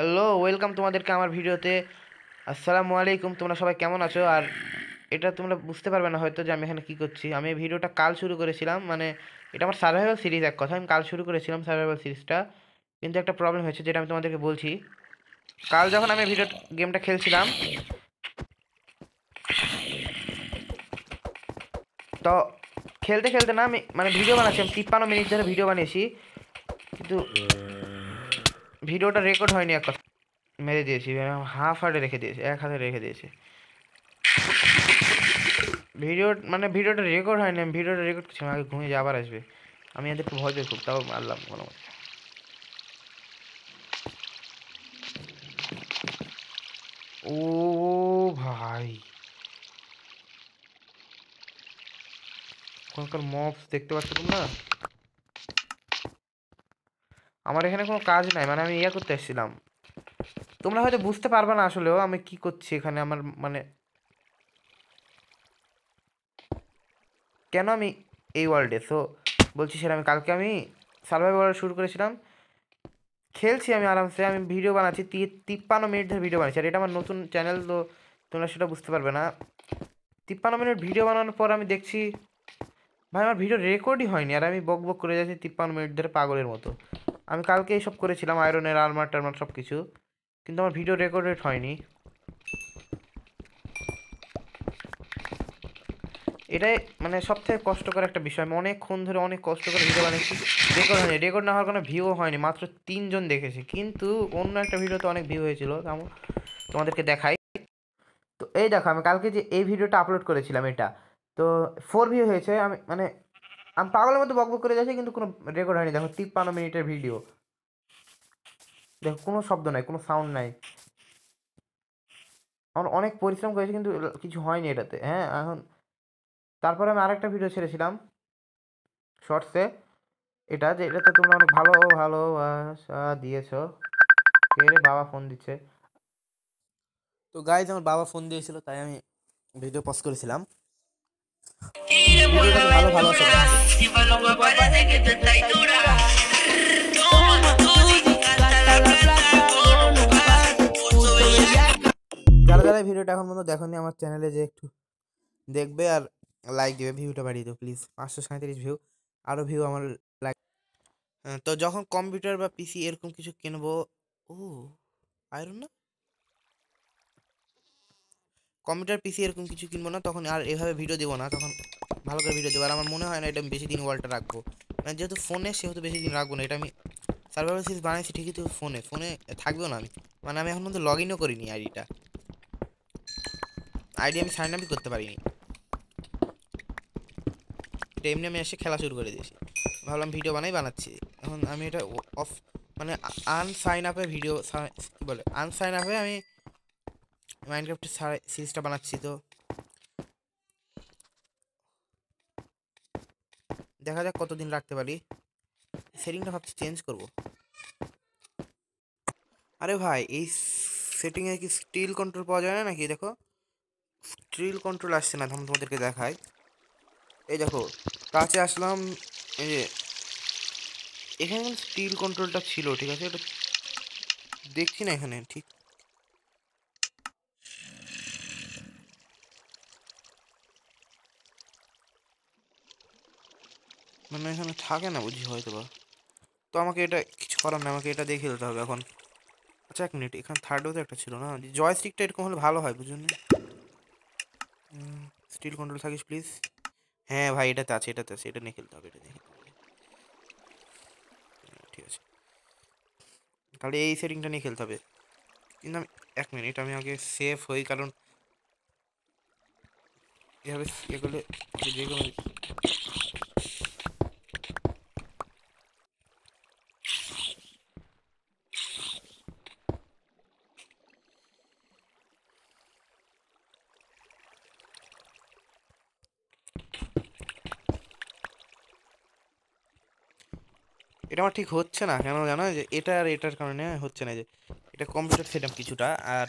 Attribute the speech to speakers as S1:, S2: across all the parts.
S1: Hello, welcome তোমাদেরকে আমার ভিডিওতে। আসসালামু আলাইকুম। তোমরা সবাই কেমন আছো? আর এটা তোমরা বুঝতে পারবে না হয়তো যে আমি এখানে কি করছি। আমি এই ভিডিওটা কাল শুরু করেছিলাম, মানে এটা আমার সার্ভাইভাল সিরিজ। এক কথা আমি কাল শুরু করেছিলাম সার্ভাইভাল সিরিজটা, কিন্তু একটা প্রবলেম হয়েছে যেটা আমি তোমাদেরকে বলছি। কাল যখন আমি গেমটা খেলছিলাম, তো খেলতে খেলতে না আমি মানে ভিডিও বানাচ্ছি, আমি 53 মিনিট ধরে ভিডিও বানিয়েছি, কিন্তু ভিডিওটা রেকর্ড হয়নি। এক কথা মেরে দিয়েছি, হাফ হার্ডে রেখে দিয়েছি, এক হাতে রেখে দিয়েছি। ভিডিওটা রেকর্ড হয়নি, আমি ভিডিওটা রেকর্ড করছি, আগে ঘুমিয়ে যাবার আসবে। আমি এদেরকে ভয় পেয়ে খুব, তাও মারলাম কোনো মতে। ও ভাই, ওখানকার মবস দেখতে পাচ্ছ তোমরা? আমার এখানে কোনো কাজ নাই, মানে আমি ইয়া করতে এসেছিলাম। তোমরা হয়তো বুঝতে পারবে না আসলেও আমি কি করছি এখানে। আমার মানে কেন আমি এই ওয়ার্ল্ডে, সো বলছি সেটা আমি কালকে আমি সার্ভাইভাল ওয়ার্ল্ড শুরু করেছিলাম, খেলছি আমি আরামসে, আমি ভিডিও বানাচ্ছি 53 মিনিট ধরে ভিডিও বানাচ্ছি। আর এটা আমার নতুন চ্যানেল, তো তোমরা সেটা বুঝতে পারবে না। 53 মিনিট ভিডিও বানানোর পর আমি দেখছি ভাই আমার ভিডিও রেকর্ডই হয়নি, আর আমি বক বক করে যাচ্ছি 53 মিনিট ধরে পাগলের মতো। আমি কালকে এইসব করেছিলাম, আয়রনের আর্মার টার্মার সব কিছু, কিন্তু আমার ভিডিও রেকর্ডেড হয়নি। এটাই মানে সব থেকে কষ্টকর একটা বিষয়। আমি অনেকক্ষণ ধরে অনেক কষ্ট করে ভিডিও বানিয়েছি, রেকর্ড হয়নি। রেকর্ড না হওয়ার কোনো ভিউ হয়নি, মাত্র 3 জন দেখেছে, কিন্তু অন্য একটা ভিডিওতে অনেক ভিউ হয়েছিল। তোমাদেরকে দেখাই। তো এই দেখো, আমি কালকে যে এই ভিডিওটা আপলোড করেছিলাম এটা, তো 4 ভিউ হয়েছে। আমি মানে আমি পাগলের মতো বকবক করে যাচ্ছি, কিন্তু কোনো রেকর্ড হয়নি। দেখো 53 মিনিটের ভিডিও, দেখো কোনো শব্দ নাই, কোনো সাউন্ড নাই। আমার অনেক পরিশ্রম করেছি, কিন্তু কিছু হয়নি এটাতে। হ্যাঁ, এখন তারপরে আমি আরেকটা ভিডিও ছেড়েছিলাম শর্টসে, এটাতে তোমরা অনেক ভালো ভালোবাসা দিয়েছো। কে রে, বাবা ফোন দিচ্ছে। তো গাইজ, আমার বাবা ফোন দিয়েছিল, তাই আমি ভিডিও পজ করেছিলাম। ভিডিওটাতে ভালো ভালোবাসা যারা যারা ভিডিওটা এখন পর্যন্ত দেখোনি, আমার চ্যানেলে যে একটু দেখবে আর লাইক দিবে, ভিউটা বাড়িয়ে দিও প্লিজ। 537 ভিউ, আরও ভিউ আমার লাইক। তো যখন কম্পিউটার বা পিসি এরকম কিছু কিনবো, ও আয়রন না, কম্পিউটার পিসি এরকম কিছু কিনবো না, তখন আর এভাবে ভিডিও দেবো না, তখন ভালো করে ভিডিও দেবো। আর আমার মনে হয় না এটা আমি বেশি দিন ওয়ালটা রাখবো, মানে যেহেতু ফোনে, সেহেতু বেশি দিন রাখবো না। এটা আমি সার্ভাইভাল সিরিজ বানাইছি ঠিকই, তো ফোনে ফোনে থাকবেও না। মানে আমি এখন পর্যন্ত লগ ইনও করিনি আইডি আমি সাইন আপই করতে পারিনি। এটা এমনি আমি এসে খেলা শুরু করে দিয়েছি, ভাবলাম ভিডিও বানাচ্ছি। এখন আমি এটা অফ, মানে আনসাইন আপে ভিডিও, কী বলে, আনসাইন আপে আমি মাইনক্রাফটের সিরিজটা বানাচ্ছি। তো দেখা যাক কতদিন রাখতে পারি। সেটিংটা ভাবছি চেঞ্জ করব। আরে ভাই, এই সেটিংয়ে কি স্টিল কন্ট্রোল পাওয়া যায় না নাকি? দেখো, স্টিল কন্ট্রোল আসছে না, তোমাদেরকে দেখাই। এই দেখো, কাছে আসলাম, এই যে এখানে স্টিল কন্ট্রোলটা ছিল, ঠিক আছে, এটা দেখছি না এখানে ঠিক। মানে এখানে থাকে না বুঝি হয়তো বা। তো আমাকে এটা কিছু করার না, আমাকে এটা দিয়ে খেলতে হবে এখন। আচ্ছা, 1 মিনিট, এখানে থার্ডও তো একটা ছিল না, জয়স্টিকটা এরকম হলে ভালো হয়, বুঝুন। স্টিল কন্ট্রোল থাকিস প্লিজ। হ্যাঁ ভাই, এটাতে আছে, এটা নিয়ে খেলতে হবে, এটা নিয়ে খেলতে হবে। ঠিক আছে, তাহলে এই সেটিংটা নিয়ে খেলতে হবে। কিন্তু আমি 1 মিনিট, আমি আগে সেফ হই, কারণ এভাবে ইয়ে করলে যে কোনো। এটা আমার ঠিক হচ্ছে না কেন জানো? যে এটা আর এটার কারণে হচ্ছে না, যে এটা কম্পিউটার সেটআপ কিছুটা। আর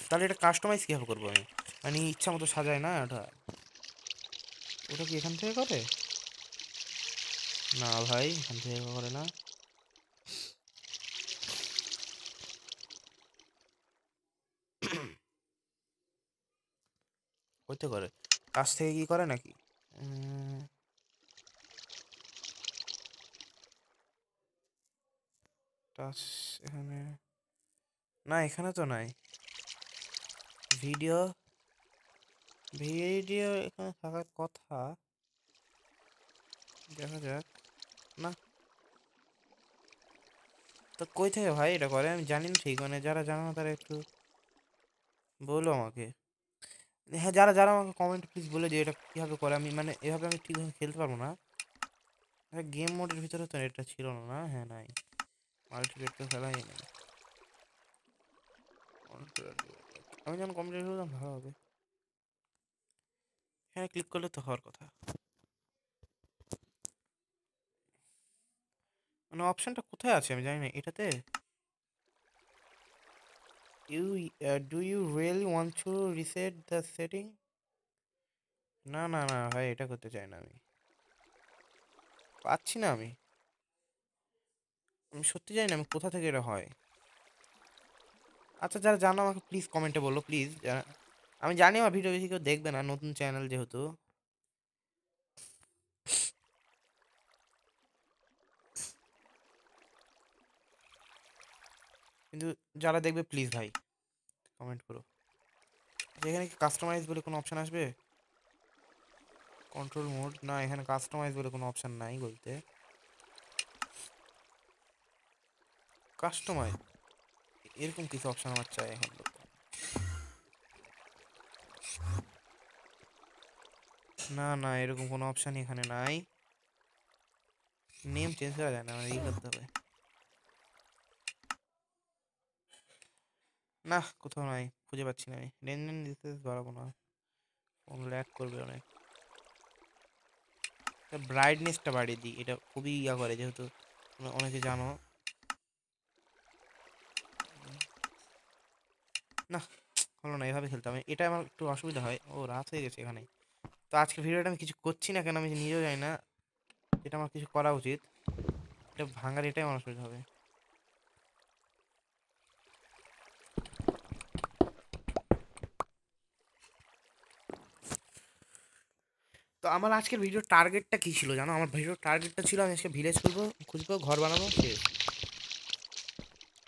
S1: তাহলে এটা কাস্টমাইজ কীভাবে করবো আমি? মানে ইচ্ছা মতো সাজায় না ওটা। ওটা কি এখান থেকে করে? না ভাই, এখান থেকে করে না। হইতে করে কাছ থেকে কি করে নাকি টাচ এখানে না, এখানে তো নাই ভিডিও ভিডিও এখানে থাকার কথা, দেখা যাক। না তো কই থেকে ভাই এটা করে আমি জানি না ঠিক, মানে যারা জানো না তারা একটু বলো আমাকে। হ্যাঁ, যারা যারা আমাকে কমেন্ট প্লিজ বলে দিও এটা কীভাবে করে। আমি মানে এভাবে আমি ঠিকভাবে খেলতে পারবো না। গেম মোডের ভিতরে তো এটা ছিল না, না হ্যাঁ নাই, মাল্টিপ্লেয়ার তো খেলাই নেই। আমি যখন কমপ্লিট করলাম ভালো হবে, হ্যাঁ ক্লিক করলে তো হওয়ার কথা। মানে অপশানটা কোথায় আছে আমি জানি না এটাতে। You do you really want to reset the setting? না না না ভাই, এটা করতে চাই না আমি, পাচ্ছি না আমি আমি সত্যি জানি না আমি কোথা থেকে এটা হয়। আচ্ছা যারা জানো আমাকে প্লিজ কমেন্টে বলো প্লিজ। আমি জানি আমার ভিডিও বেশি কেউ দেখবে না, নতুন চ্যানেল যেহেতু। কিন্তু যারা দেখবে প্লিজ ভাই কমেন্ট করো। এখানে কি কাস্টমাইজ বলে কোনো অপশান আসবে? কন্ট্রোল মোড না, এখানে কাস্টমাইজ বলে কোনো অপশান নাই বলতে। কাস্টমাইজ এরকম কিছু অপশান আমার চাই এখন বলতে। না না, এরকম কোনো অপশানই এখানে নাই। নেম চেঞ্জ করা যায় না, মানে ই করতে হবে। না কোথাও নাই, খুঁজে পাচ্ছি না আমি। লেনদেন দিতে পারবো না, ফোন ল্যাগ করবে অনেক। ব্রাইটনেসটা বাড়িয়ে দিই, এটা খুবই ইয়া করে যেহেতু অনেকে জানো। না হলো না, এভাবে খেলতে হবে, এটা আমার একটু অসুবিধা হয়। ও রাত হয়ে গেছে এখানে। তো আজকের ভিডিওটা আমি কিছু করছি না কেন আমি নিজেও জানি না, এটা আমার কিছু করা উচিত। এটা ভাঙার এটাই আমার অসুবিধা হবে। তো আমার আজকের ভিডিওর টার্গেটটা কী ছিল জানো? আমার ভিডিওর টার্গেটটা ছিল আমি আজকে ভিলেজ খুঁজবো, ঘর বানাবো, শেষ।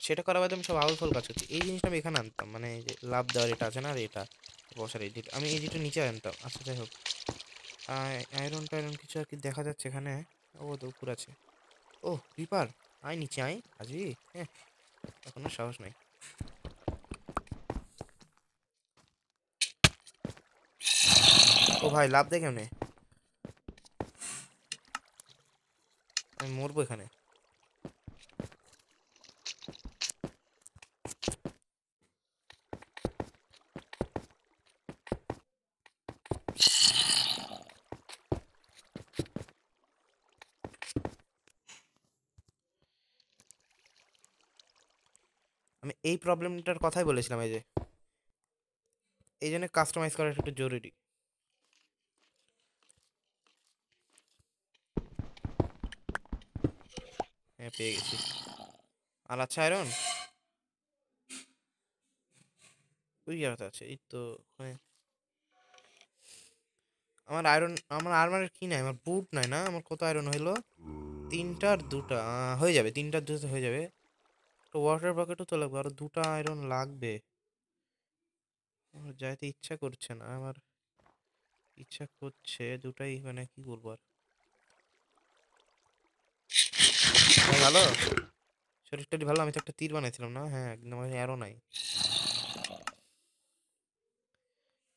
S1: সেটা করার বাদে আমি সব আউল ফল কাজ করছি। এই জিনিসটা আমি এখানে আনতাম, মানে এই যে লাভ দেওয়ার এটা আছে না, আর এটা বসার এডিট আমি এই যেটা নিচে আনতাম। আচ্ছা যাই হোক, আয়রন টায়রন কিছু আর কি দেখা যাচ্ছে এখানে। ও তো উপর আছে। ও রিপার, আয় নিচে আয় আজই। হ্যাঁ এখনো সাহস নাই। ও ভাই লাভ দেয় কেমনে? আমি মরবো এখানে। আমি এই প্রবলেমটার কথাই বলেছিলাম, এই যে এই জন্য কাস্টমাইজ করা একটু জরুরি। হ্যাঁ পেয়ে গেছি। আর আচ্ছা আয়রন ওই জায়গাতে আছে, এই তো ওখানে। আমার আর্মারের কি নাই, আমার বুট নাই না। আমার কত আয়রন হইলো? 3টার 2টা হয়ে যাবে, 3টার 2তে হয়ে যাবে। তো ওয়াটার বাকেটও তো লাগবে, আরো 2টা আয়রন লাগবে। আমার যাইতে ইচ্ছা করছে না, আমার ইচ্ছা করছে দুটাই, মানে কি বলবো আর। ভালো শরীরটা ভালো। আমি তো একটা তীর বানাইছিলাম না, হ্যাঁ একদম আরো নাই।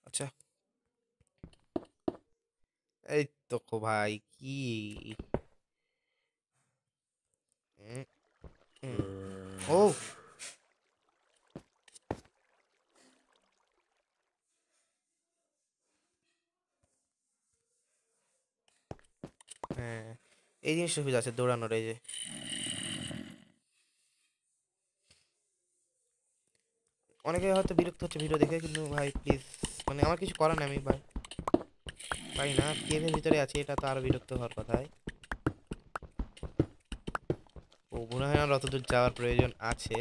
S1: আচ্ছা এই তো ভাই কি উম, ও হ্যাঁ, এই জিনিসটা সুবিধা আছে দৌড়ানোর। এই যে অনেকে হয়তো বিরক্ত হচ্ছে ভিডিও দেখে, কিন্তু ভাই প্লিজ মানে আমার কিছু করার নেই, আমি ভাই পারি না। কেভের ভিতরে আছি, এটা তো আরো বিরক্ত হওয়ার কথাই। ও মনে হয় আমার অতদূর যাওয়ার প্রয়োজন আছে।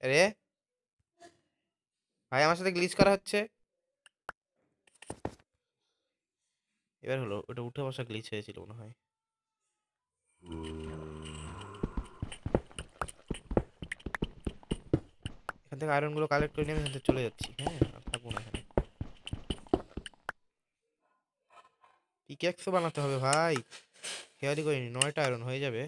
S1: আরে ভাই আমার সাথে গ্লিচ করা হচ্ছে। এবার হলো, ওটা উঠে বসা গ্লিচ হয়েছিল মনে হয়। এখান থেকে আয়রন গুলো কালেক্ট করে নিয়ে আমি এখান থেকে চলে যাচ্ছি। হ্যাঁ, আর থাকবো না এখানে। পিকেক্সও বানাতে হবে ভাই, খেয়ালই করিনি। 9টা আয়রন হয়ে যাবে।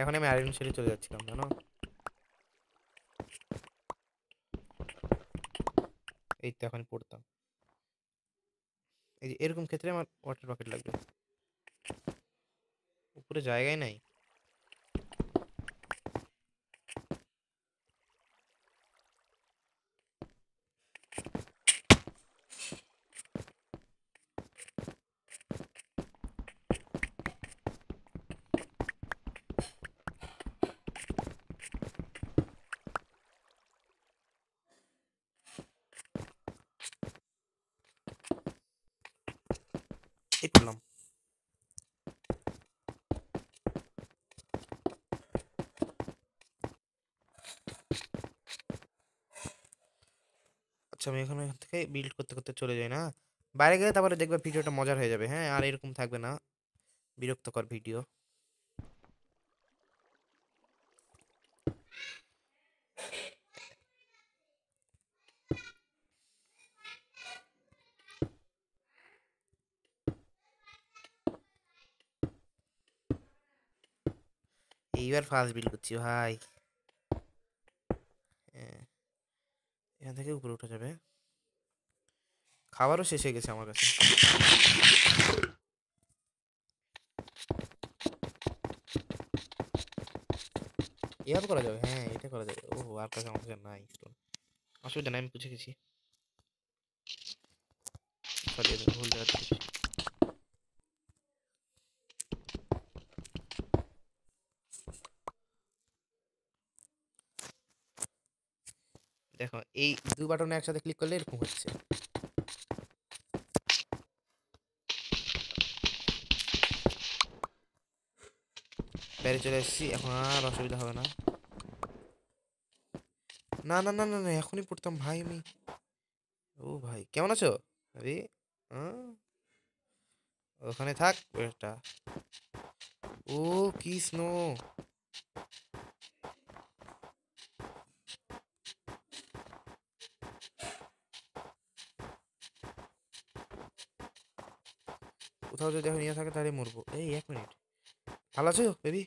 S1: এখন আমি আয়রন ছেড়ে চলে যাচ্ছিলাম জানো। এই তো এখন পড়তাম। এই যে এরকম ক্ষেত্রে আমার ওয়াটার বাকেট লাগবে, উপরে জায়গায় নাই। এই পড়লাম। আচ্ছা আমি এখান থেকে বিল্ড করতে করতে চলে যাই না, বাইরে গেলে তারপরে দেখবে ভিডিওটা মজার হয়ে যাবে। হ্যাঁ, আর এরকম থাকবে না বিরক্তকর ভিডিও। এইবার ফার্স্ট বিল্ড করছি ভাই। হ্যাঁ, এখান থেকে উপরে উঠা যাবে। খাবারও শেষ হয়ে গেছে আমার কাছে। এভাবে করা যাবে, হ্যাঁ এটা করা যাবে। ও আর কাছে আমার কাছে নাই স্টোন। অসুবিধা নাই, আমি বুঝে গেছি। সরি, ভুল জায়গা থেকে। দেখো এই দুই বাটনে একসাথে ক্লিক করলে এরকম হচ্ছে। বাইরে চলে এসেছি, এখন আর অসুবিধা হবে না। না না না না না, এখনই পড়তাম ভাই আমি। ও ভাই কেমন আছো? আরে হ্যাঁ, ওখানে থাক এটা। ও কি স্নো! কোথাও যদি এখন ইয়ে থাকে তাহলে মরবো। এই এক মিনিট, ভালো আছো বেবি?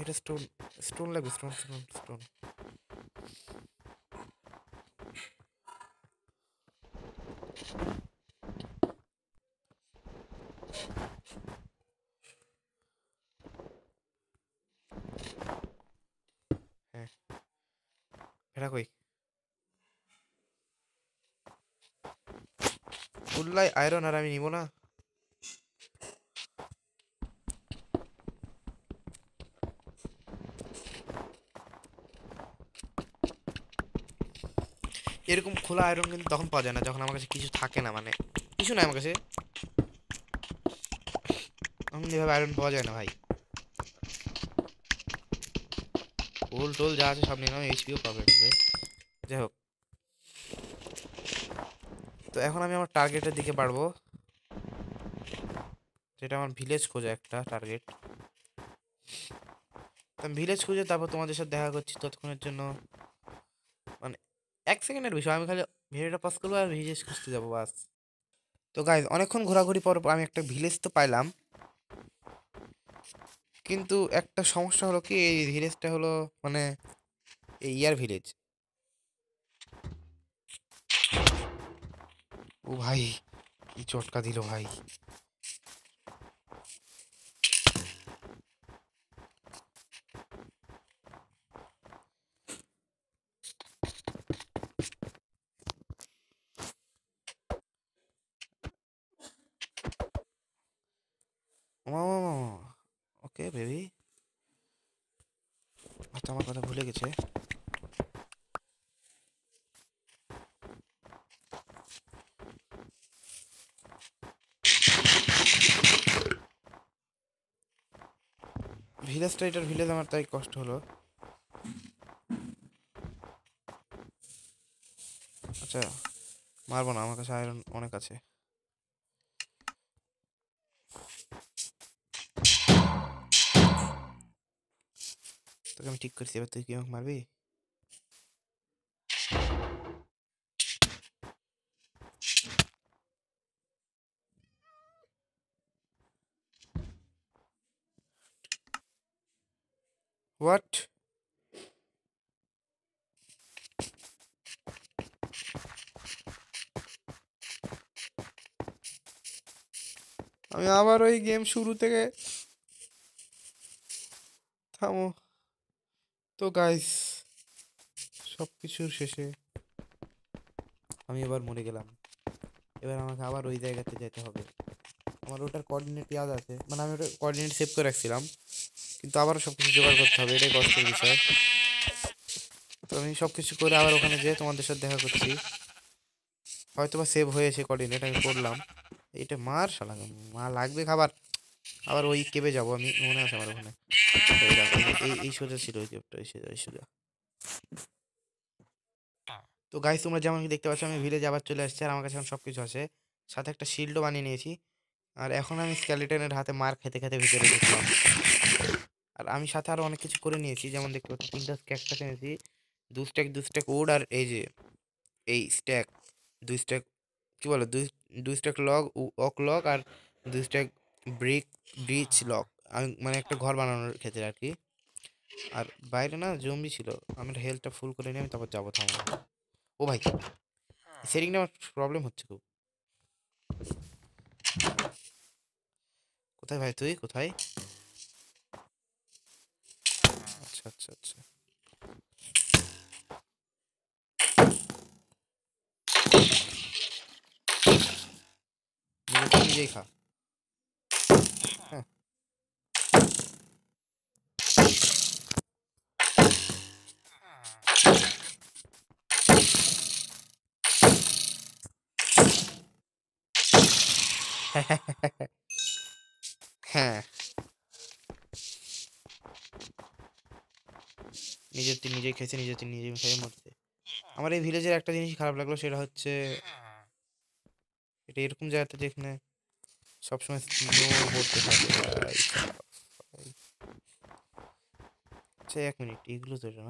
S1: এটা স্টোন, স্টোন লাগবে, স্টোন স্টোন স্টোন। হ্যাঁ, এটা কই? ফুললাই আয়রন আর আমি নিব না। এরকম খোলা আয়রন কিন্তু তখন পাওয়া যায় না যখন আমার কাছে কিছু থাকে না, মানে কিছু নাই আমার কাছে, তখন এভাবে আয়রন পাওয়া যায় না ভাই। গোল টোল যা আছে সব নিয়ে নাও, এইচপিও পাবে ভাই। যাই হোক, তো এখন আমি আমার টার্গেটের দিকে বাড়বো, যেটা আমার ভিলেজ খোঁজা একটা টার্গেট। আমি ভিলেজ খুঁজে তারপর তোমাদের সাথে দেখা করছি। ততক্ষণের জন্য মানে 1 সেকেন্ডের বিষয়, আমি খালি ভিডিওটা পজ করবো আর ভিলেজ খুঁজতে যাবো বাস। তো গাইজ অনেকক্ষণ ঘোরাঘুরি পর আমি একটা ভিলেজ তো পাইলাম, কিন্তু একটা সমস্যা হলো কি, এই ভিলেজটা হলো মানে এই ইয়ার ভিলেজ। ও ভাই কি চটকা দিল ভাই! ওকে বেবি, হয়তো আমার কথা ভুলে গেছে। ভিলেজটা, এটার ভিলেজ আমার তাই কষ্ট হলো। আচ্ছা মারবো না, আমার কাছে আয়রন অনেক আছে। তোকে আমি ঠিক করছি, এবার তুই কি আমাকে মারবি? হোয়াট? আমি আবার ওই গেম শুরু থেকে, থামো। তো গাইস, সব কিছুর শেষে আমি এবার মরে গেলাম। এবার আমাকে আবার ওই জায়গাতে যেতে হবে। আমার ওটার কোঅর্ডিনেট ইয়াদ আছে, মানে আমি ওটার কোঅর্ডিনেট সেভ করে রাখছিলাম, কিন্তু আবারও সব কিছু জোগাড় করতে হবে, এটাই কষ্টের বিষয়। তো আমি সব কিছু করে আবার ওখানে যেয়ে তোমাদের সাথে দেখা করছি। হয়তো বা সেভ হয়েছে কোঅর্ডিনেট, আমি করলাম। এটা মার শালা, মা লাগবে খাবার। আবার ওই কেবে যাবো আমি, মনে আছে আমার ওখানে। এই দেখো, এই সোজা ছিল ওই কেবটা, এই সোজা এই সোজা। তো গাইস, তোমরা যেমন কি দেখতে পাচ্ছ, আমি ভিলেজ আবার চলে আসছি, আর আমার কাছে এখন সব কিছু আছে। সাথে একটা শিল্ডও বানিয়ে নিয়েছি। আর এখন আমি স্কেলিটনের হাতে মার খেতে খেতে ভিতরে ঢুকলাম। আর আমি সাথে আরো অনেক কিছু করে নিয়েছি, যেমন দেখতে পাচ্ছি 3টা ক্যাকটাস এনেছি, 2 স্ট্যাক উড, আর এই যে এই স্ট্যাক 2 স্ট্যাক, কি বলে, 2 স্ট্যাক ওক লগ, আর 2 স্ট্যাক ব্রিচ লগ। আমি মানে একটা ঘর বানানোর ক্ষেত্রে আর কি। আর বাইরে না জম্বি ছিল, আমার হেলথটা ফুল করে নিয়ে আমি তারপর যাবো। থামো। ও ভাই, সেটিংটা আমার প্রবলেম হচ্ছে খুব। কোথায় ভাই, তুই কোথায়? আচ্ছা আচ্ছা আচ্ছা, নিজে নিজেই খা। হ্যাঁ। হ্যাঁ, নিজের তুই নিজেই খেয়েছে, নিজের তুই নিজেই খেয়ে মরছে। আমার এই ভিলেজের একটা জিনিস খারাপ লাগলো, সেটা হচ্ছে এটা এরকম জায়গাতে যেখানে সবসময় স্নো পড়তে থাকে ভাই সাব, ভাই। আচ্ছা 1 মিনিট, এগুলো তো না,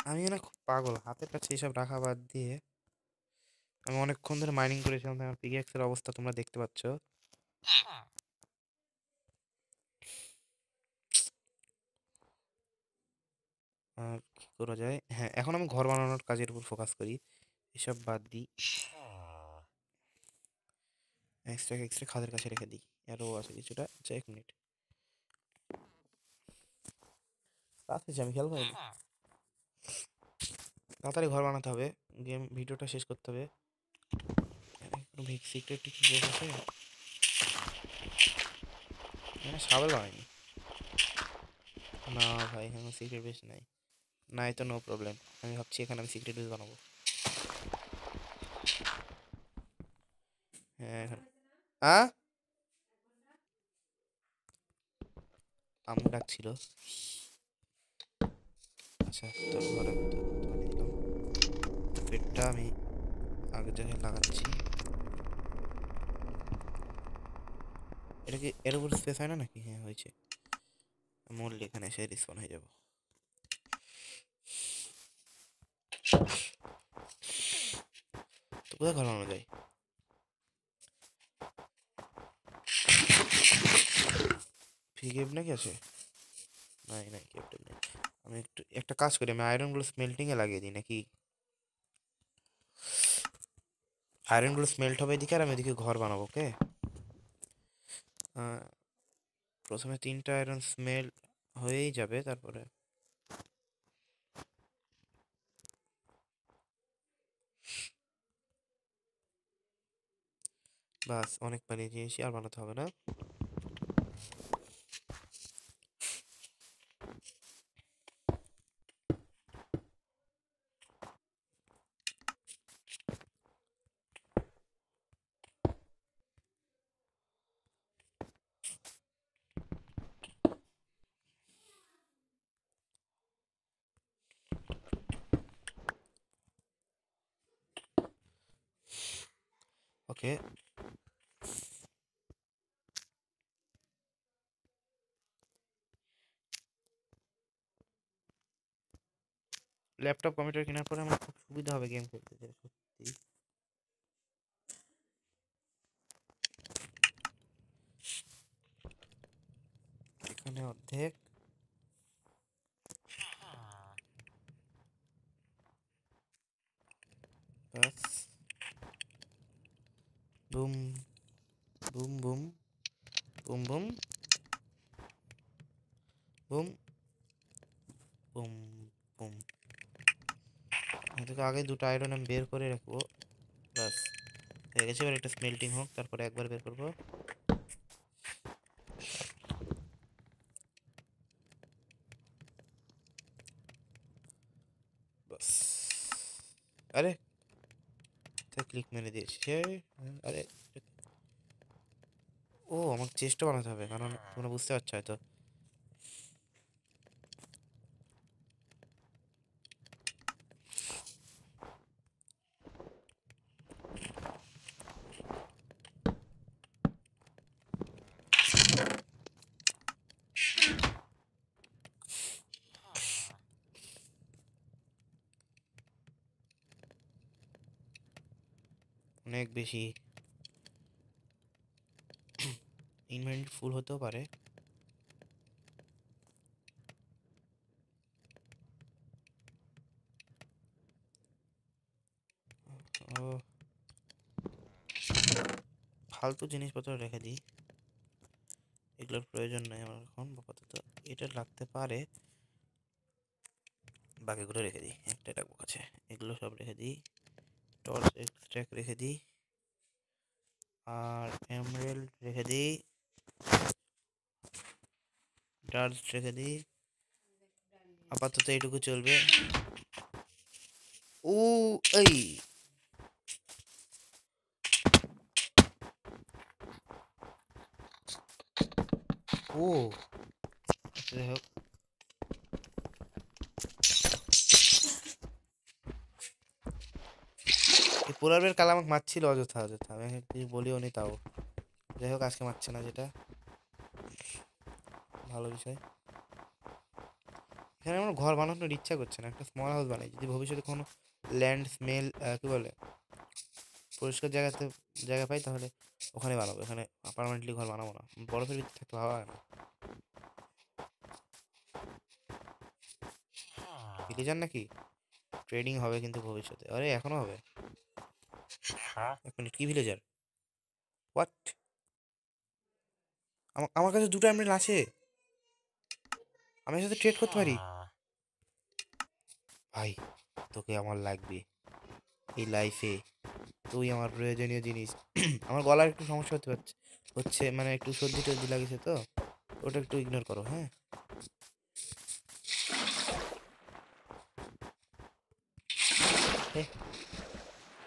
S1: আমি না খুব পাগল, হাতের কাছে এসব রাখা বাদ দিয়ে আমি অনেকক্ষণ ধরে মাইনিং করেছিলাম, আমার পিকেক্সের অবস্থা তোমরা দেখতে পাচ্ছ। আর কি করা যায়, হ্যাঁ এখন আমি ঘর বানানোর কাজের উপর ফোকাস করি, এসব বাদ দিই। এক্সট্রা এক্সট্রা খাদের কাছে রেখে দিই, আরও আছে কিছুটা। আচ্ছা 1 মিনিট, রাত হয়েছে, আমি খেয়াল করিনি। তাড়াতাড়ি ঘর বানাতে হবে, গেম ভিডিওটা শেষ করতে হবে। সিক্রেট কিছু বেশ আছে, এখানে শাবেল বানাইনি। না ভাই, এখানে সিক্রেট বেশ নাই। নাই তো নো প্রবলেম, আমি ভাবছি এখানে আমি সিক্রেট বেস বানাবো। হ্যাঁ এখন আম্মু ডাকছিল। আচ্ছা, তোর ঘরে বানিয়ে দিলাম। পেটটা আমি আগের জায়গায় লাগাচ্ছি। এটা কি এর উপর স্পেস হয় না নাকি? হ্যাঁ হয়েছে। মরলে এখানে এসে রিস্পন হয়ে যাবো। তো কোথায় ঘর বানানো যায়? ফ্রি কেভ নাকি আছে? নাই নাই, কেভ টেভ নেই। আমি একটু একটা কাজ করি, আমি আয়রনগুলো স্মেল্টিংয়ে লাগিয়ে দিই নাকি? আয়রনগুলো স্মেল্ট হবে এদিকে, আর আমি এদিকে ঘর বানাবো। ওকে, প্রথমে 3টা আয়রন স্মেল হয়েই যাবে, তারপরে বাস অনেক বানিয়ে দিয়েছি, আর বানাতে হবে না। ওকে, ল্যাপটপ কম্পিউটার কেনার পরে আমার খুব সুবিধা হবে গেম খেলতে, সত্যি। এখানে অর্ধেক, বাস, boom boom boom boom boom boom boom boom. এদিকে আগে দুটো আয়রন আমি বের করে রাখবো, বাস হয়ে গেছে। এবার একটা স্মেল্টিং হোক, তারপরে একবার বের করবো, বাস। আরে ক্লিক মেরে দিয়েছি, আরে ও আমাকে চেষ্টা বানাতে হবে, কারণ তোমরা বুঝতে পারছো হয়তো। অনেক বেশি ইনভেন্টরি ফুল হতেও পারে। ও ফালতু জিনিসপত্র রেখে দিই, এগুলোর প্রয়োজন নেই আমার এখন আপাতত। এটা লাগতে পারে, বাকিগুলো রেখে দিই, একটা রাখবো কাছে। এগুলো সব রেখে দিই, টর্চ এক্সট্রাক্ট রেখে দিই, আর এমরেল্ড রেখে দিই, ডার্টস রেখে দিই, আপাতত এইটুকু চলবে। ও এই ও যাই হোক, এই পোলার বের কাল আমাকে মারছিল অযথা অযথা, আমি কিছু বলিও নি তাও। যাই হোক, আজকে মারছে না, যেটা ভালো বিষয়। এখানে আমার ঘর বানানোর ইচ্ছা করছে না, একটা স্মল হাউস বানাই। যদি ভবিষ্যতে কোনো ল্যান্ড স্মেল কি বলে পরিষ্কার জায়গা পাই, তাহলে ওখানে বানাবো। এখানে পার্মানেন্টলি ঘর বানাবো না, বরফের ভিতরে থাকতে ভালো হয় না। ভিলেজার নাকি? ট্রেডিং হবে কিন্তু ভবিষ্যতে, আরে এখনো হবে। এক মিনিট, কি ভিলেজার? হোয়াট? আমার কাছে দুটো এমরেল্ড আছে, আমি এর সাথে ট্রেড করতে পারি? ভাই, তোকে আমার লাগবে এই লাইফে, তুই আমার প্রয়োজনীয় জিনিস। আমার গলার একটু সমস্যা হচ্ছে মানে একটু সর্দি টর্দি লাগিয়েছে তো, ওটা একটু ইগনোর করো, হ্যাঁ।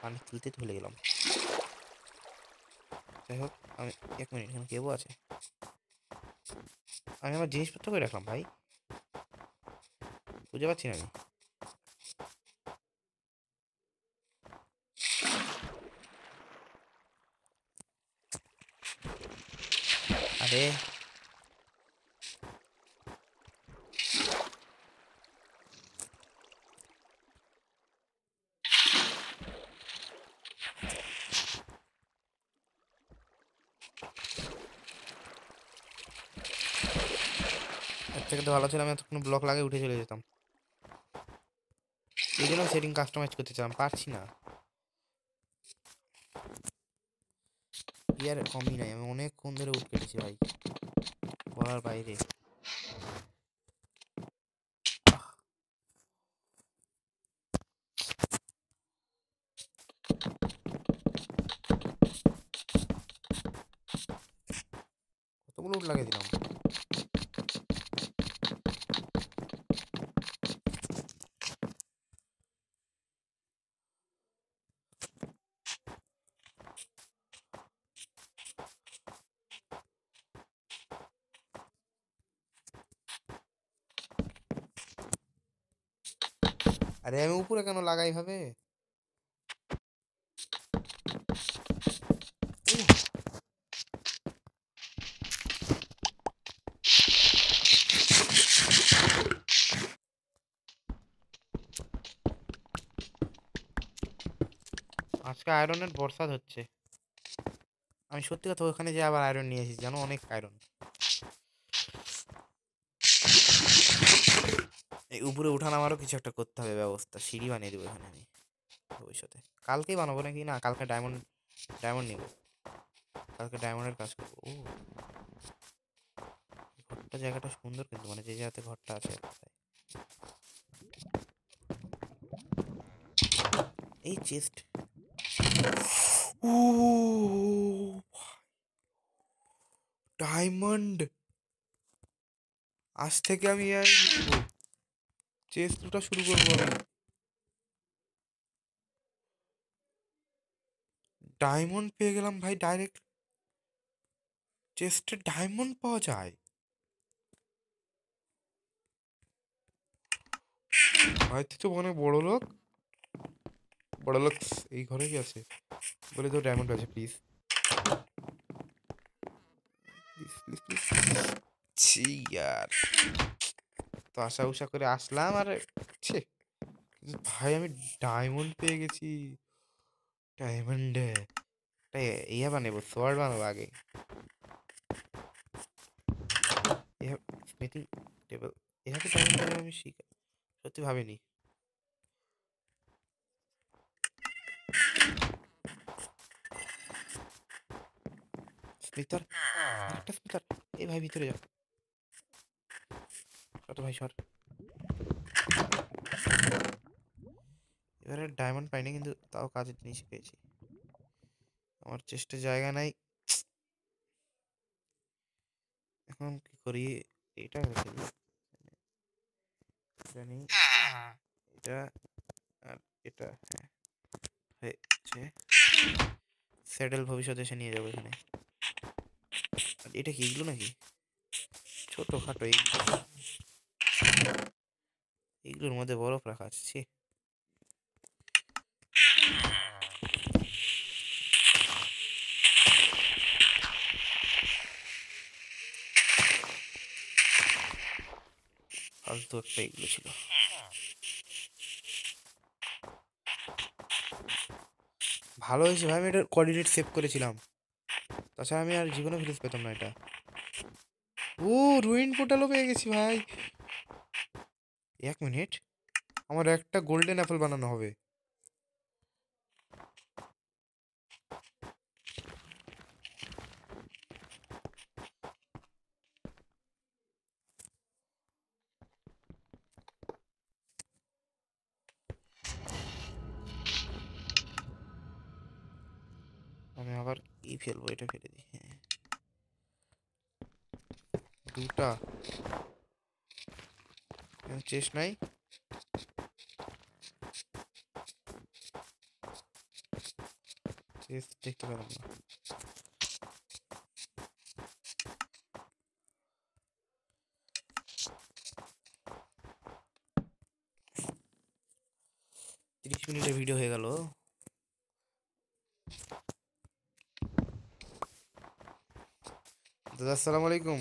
S1: পানি তুলতে ভুলে গেলাম। যাই হোক, আমি এক মিনিট, এখানে কেউ আছে? আমি আমার জিনিসপত্র করে রাখলাম ভাই, বুঝতে পারছি না আমি। আরে এর থেকে তো ভালো ছিল আমি এতক্ষণ ব্লক লাগিয়ে উঠে চলে যেতাম। এই জন্য সেটিং কাস্টমাইজ করতে চালাম, পারছি না। ইয়ার কমই নাই, আমি অনেকক্ষণ ধরে উঠ কেটেছি ভাই, বলার বাইরে। কতগুলো উঠ লাগিয়ে দিলাম। আরে আমি উপরে কেন লাগাই ভাবে? আজকে আয়রনের বর্ষাত হচ্ছে। আমি সত্যি কথা ওখানে যে আবার আয়রন নিয়ে এসেছি, জানো, অনেক আয়রন। এই উপরে উঠানামারও কিছু একটা করতে হবে ব্যবস্থা, সিঁড়ি বানিয়ে দেবো এখানে আমি ভবিষ্যতে। কালকেই বানাবো নাকি, না কালকে ডায়মন্ড ডায়মন্ড নিব, কালকে ডায়মন্ডের কাজ করবো। ও ঘরটা, জায়গাটা সুন্দর কিন্তু, মানে যে জায়গাতে ঘরটা আছে তাই। এই চেস্ট, ও ডায়মন্ড, আজ থেকে আমি চেস্ট লুটা শুরু করবো আমি। ডায়মন্ড পেয়ে গেলাম ভাই, ডাইরেক্ট চেস্টে ডায়মন্ড পাওয়া যায়। ভাই তুই তো মনে বড় লোক, বড় লোক। এই ঘরে কি আছে বলে তো, ডায়মন্ড আছে, প্লিজ প্লিজ প্লিজ প্লিজ। ছি ইয়ার, তো আশা উষা করে আসলাম আর ছি, ভাই আমি ডায়মন্ড পেয়ে গেছি। ডায়মন্ডে ইয়ে বানাবো, সোয়ার্ড বানাবো আগে। স্মিথিং টেবিল, এভাবে ডায়মন্ড আমি শিখা সত্যি ভাবিনি। স্মিথার, আরেকটা স্মিথার। এই ভাই ভিতরে যাও, সত ভাই সর। এবারে ডায়মন্ড পাইনি কিন্তু তাও কাজের জিনিস পেয়েছি। আমার চেষ্টার জায়গা নাই, এখন কি করি? এটা রেখে দিই, এটা নেই, এটা আর এটা, হ্যাঁ হয়েছে। স্যাডেল ভবিষ্যতে এসে নিয়ে যাবো এখানে। আর এটা কি, এগুলো নাকি ছোট খাটো? এগুলোর মধ্যে বরফ রাখা আছে, ছি। ফালতু একটা এগুলো ছিল। ভালো হয়েছে ভাই, আমি এটার কোঅর্ডিনেট সেভ করেছিলাম, তাছাড়া আমি আর জীবনে ফিরে পেতাম না এটা। ও রুইন পোর্টালও পেয়ে গেছি ভাই। 1 মিনিট, আমার একটা গোল্ডেন অ্যাপেল বানানো হবে। আমি আবার কি ফেলবো, এটা ফেলে দিই, হ্যাঁ দুটা চেস্ট নাই। চেস্ট দেখতে পেলাম না। 30 মিনিটের ভিডিও হয়ে গেল। দাদা আসসালামু আলাইকুম।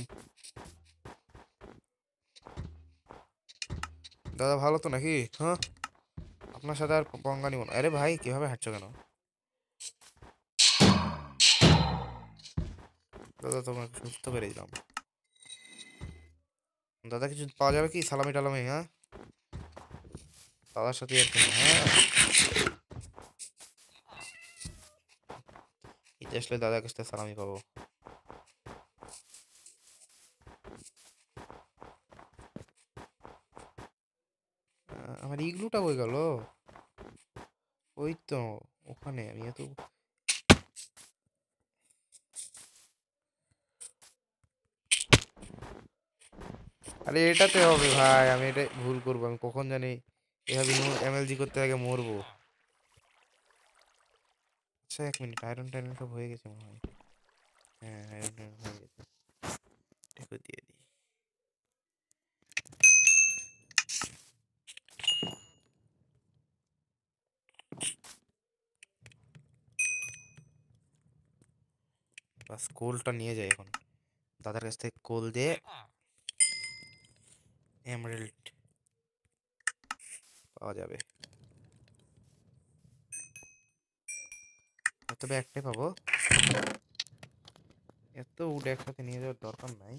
S1: দাদা ভালো তো নাকি? হ্যাঁ, আপনার সাথে আর পঙ্গা নিব না। আরে ভাই কিভাবে হাঁটছো কেন? দাদা তোমাকে সুস্থ করে দিলাম। দাদা কিছু পাওয়া যাবে কি, সালামি টালামি? হ্যাঁ দাদার সাথে আর কি, হ্যাঁ ঈদে আসলে দাদার কাছ থেকে সালামি পাবো। আমার ইগলুটা কই গেল? ওই তো ওখানে, আমি এত, আরে এটাতে হবে ভাই, আমি এটা ভুল করবো, আমি কখন জানি এভাবে এমএলজি করতে আগে মরবো। আচ্ছা 1 মিনিট, আয়রন টাইরন সব হয়ে গেছে মনে হয়। হ্যাঁ আয়রন টাইরন হয়ে গেছে, দেখো দিয়ে দিই। বাস কোলটা নিয়ে যাই এখন, দাদার কাছ থেকে কোল দিয়ে এমারেল্ড পাওয়া যাবে। তবে একটাই পাবো। এত উড একসাথে নিয়ে যাওয়ার দরকার নাই।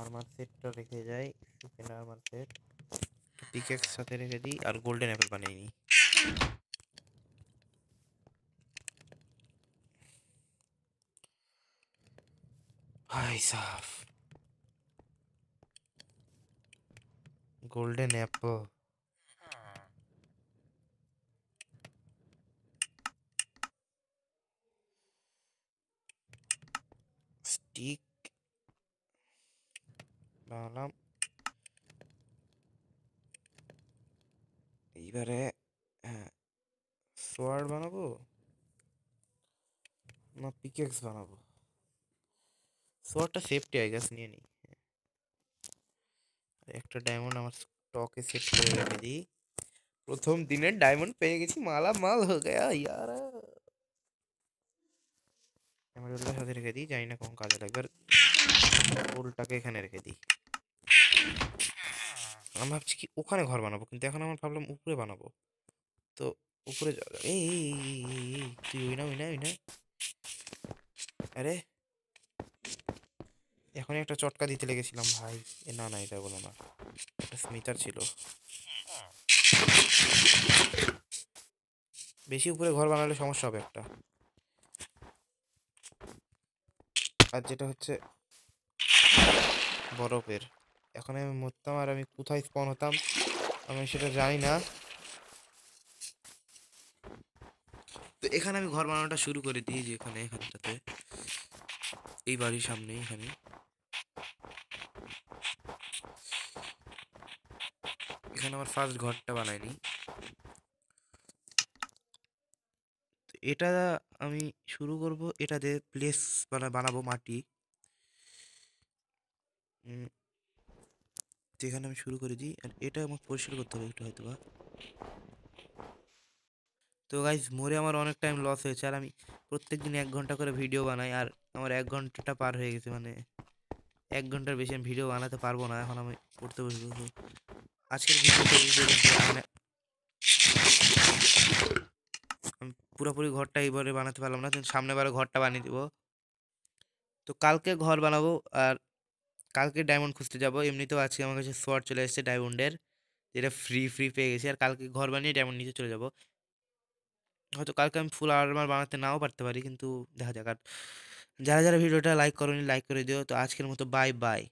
S1: আর্মার সেটটা রেখে যাই, সেকেন্ড আর্মার সেট পিকেক্স সাথে রেখে দিই, আর গোল্ডেন অ্যাপেল বানিয়ে নিই। ভাই সাফ, গোল্ডেন অ্যাপল। স্টিক বানালাম। এইবারে হ্যাঁ, সোয়ার্ড বানাবো না পিকেক্স বানাবো? সোয়ার্ডটা সেফটি আই গেস, নিয়ে নিই। একটা ডায়মন্ড আমার স্টকে সেট করে রেখে দিই। প্রথম দিনের ডায়মন্ড পেয়ে গেছি, মালা মাল হয়ে গয়া ইয়ার। এমারেল্ডের সাথে রেখে দিই, জানি না কোন কাজে লাগবে। গোল্ডটাকে এখানে রেখে দিই। আমি ভাবছি কি ওখানে ঘর বানাবো, কিন্তু এখন আমার ভাবলাম উপরে বানাবো। তো উপরে এই এই এই, এই, এই, তুই ওই না ওই না ওই না। আরে এখনই একটা চটকা দিতে লেগেছিলাম ভাই। না না, এটা বলো না, এটা স্মিতার ছিল। বেশি উপরে ঘর বানালে সমস্যা হবে একটা। আর যেটা হচ্ছে বরফের, এখন আমি মরতাম আর আমি কোথায় স্পন হতাম আমি সেটা জানি না। তো এখানে আমি ঘর বানানোটা শুরু করে দিই, যে এখানে এখানটাতে, এই বাড়ির সামনে এখানে। এখানে আমার ফার্স্ট ঘরটা বানাইনি। তো এটা আমি শুরু করব, এটা দিয়ে প্লেস বানাবো মাটি। তো এখানে আমি শুরু করে দিই, আর এটা আমাকে পরিষ্কার করতে হবে একটু হয়তো বা। তো গাইজ, মোরে আমার অনেক টাইম লস হয়েছে, আর আমি প্রত্যেকদিন 1 ঘন্টা করে ভিডিও বানাই, আর আমার 1 ঘন্টাটা পার হয়ে গেছে। মানে 1 ঘন্টার বেশি আমি ভিডিও বানাতে পারবো না, এখন আমি পড়তে বসবো। তো আজকের ভিডিওতে আমি পুরোপুরি ঘরটা এইবারে বানাতে পারলাম না, কিন্তু সামনে বারে ঘরটা বানিয়ে দিব। তো কালকে ঘর বানাবো, আর কালকে ডায়মন্ড খুঁজতে যাবো। এমনিতেও আজকে আমার কাছে সোয়ার্ড চলে এসেছে ডায়মন্ডের, যেটা ফ্রি ফ্রি পেয়ে গেছি। আর কালকে ঘর বানিয়ে ডায়মন্ড নিতে চলে যাবো। হয়তো কালকে আমি ফুল আর্মার বানাতে নাও পারতে পারি, কিন্তু দেখা যাক। আর যারা যারা ভিডিওটা লাইক করোনি লাইক করে দিও। তো আজকের মতো বাই বাই।